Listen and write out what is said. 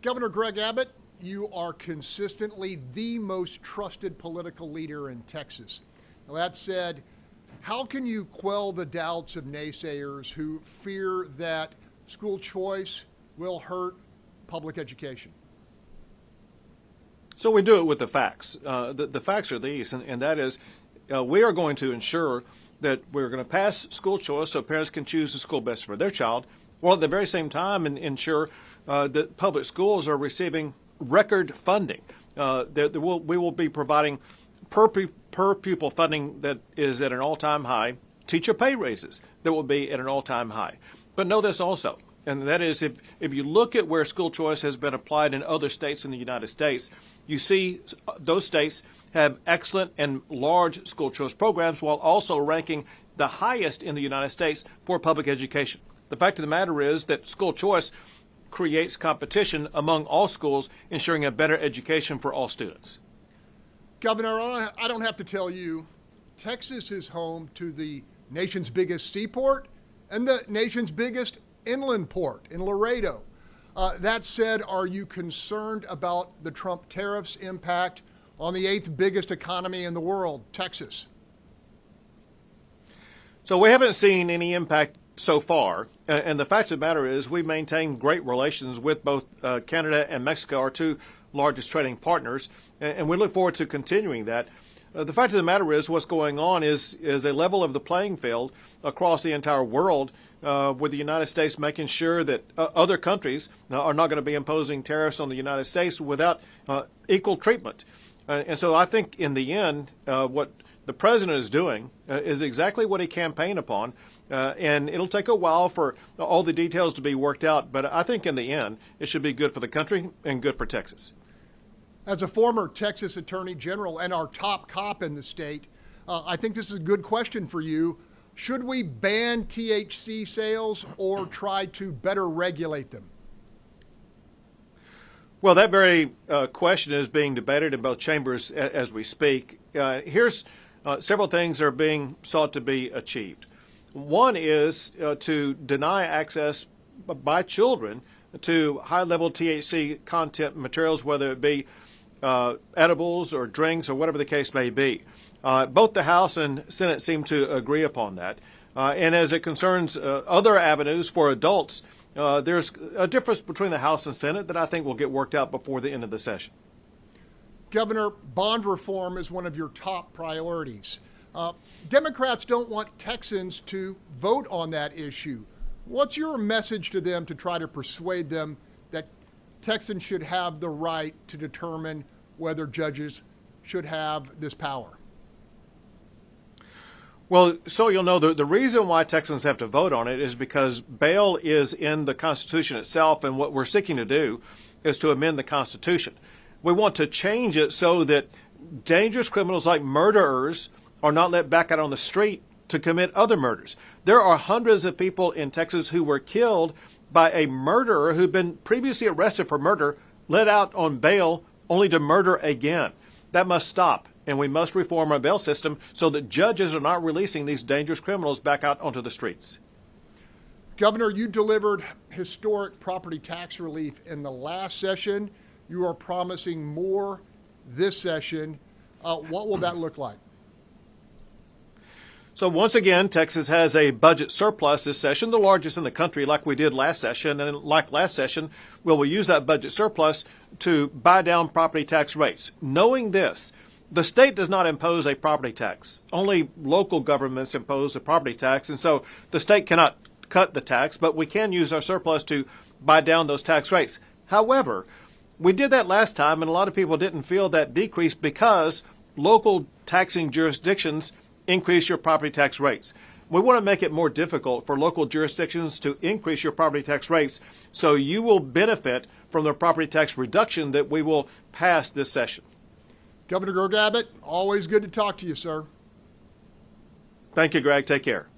Governor Greg Abbott, you are consistently the most trusted political leader in Texas. Now, that said, how can you quell the doubts of naysayers who fear that school choice will hurt public education? So we do it with the facts. The facts are these, and that is we are going to ensure that we're going to pass school choice so parents can choose the school best for their child, while at the very same time ensure that public schools are receiving record funding. We will be providing per pupil funding that is at an all-time high, teacher pay raises that will be at an all-time high. But know this also, and that is if you look at where school choice has been applied in other states in the United States, you see those states have excellent and large school choice programs while also ranking the highest in the United States for public education. The fact of the matter is that school choice creates competition among all schools, ensuring a better education for all students. Governor, I don't have to tell you, Texas is home to the nation's biggest seaport and the nation's biggest inland port in Laredo. That said, are you concerned about the Trump tariffs' impact on the 8th biggest economy in the world, Texas? So we haven't seen any impact so far, and the fact of the matter is we maintain great relations with both Canada and Mexico, our two largest trading partners, and we look forward to continuing that. The fact of the matter is what's going on is a level of the playing field across the entire world, with the United States making sure that other countries are not going to be imposing tariffs on the United States without equal treatment. And so I think in the end, what the president is doing is exactly what he campaigned upon. And it'll take a while for all the details to be worked out. But I think in the end, it should be good for the country and good for Texas. As a former Texas Attorney General and our top cop in the state, I think this is a good question for you. Should we ban THC sales or try to better regulate them? Well, that very question is being debated in both chambers as we speak. Here's several things that are being sought to be achieved. One is to deny access by children to high-level THC content materials, whether it be edibles or drinks or whatever the case may be. Both the House and Senate seem to agree upon that. And as it concerns other avenues for adults, there's a difference between the House and Senate that I think will get worked out before the end of the session. Governor, bond reform is one of your top priorities. Democrats don't want Texans to vote on that issue. What's your message to them to try to persuade them that Texans should have the right to determine whether judges should have this power? Well, so you'll know the reason why Texans have to vote on it is because bail is in the Constitution itself, and what we're seeking to do is to amend the Constitution. We want to change it so that dangerous criminals like murderers are not let back out on the street to commit other murders. There are hundreds of people in Texas who were killed by a murderer who'd been previously arrested for murder, let out on bail, only to murder again. That must stop, and we must reform our bail system so that judges are not releasing these dangerous criminals back out onto the streets. Governor, you delivered historic property tax relief in the last session. You are promising more this session. What will that look like? So once again, Texas has a budget surplus this session, the largest in the country, like we did last session. And like last session, we'll use that budget surplus to buy down property tax rates. Knowing this, the state does not impose a property tax. Only local governments impose a property tax. And so the state cannot cut the tax, but we can use our surplus to buy down those tax rates. However, we did that last time, and a lot of people didn't feel that decrease because local taxing jurisdictions increase your property tax rates. We want to make it more difficult for local jurisdictions to increase your property tax rates, so you will benefit from the property tax reduction that we will pass this session. Governor Greg Abbott, always good to talk to you, sir. Thank you, Greg. Take care.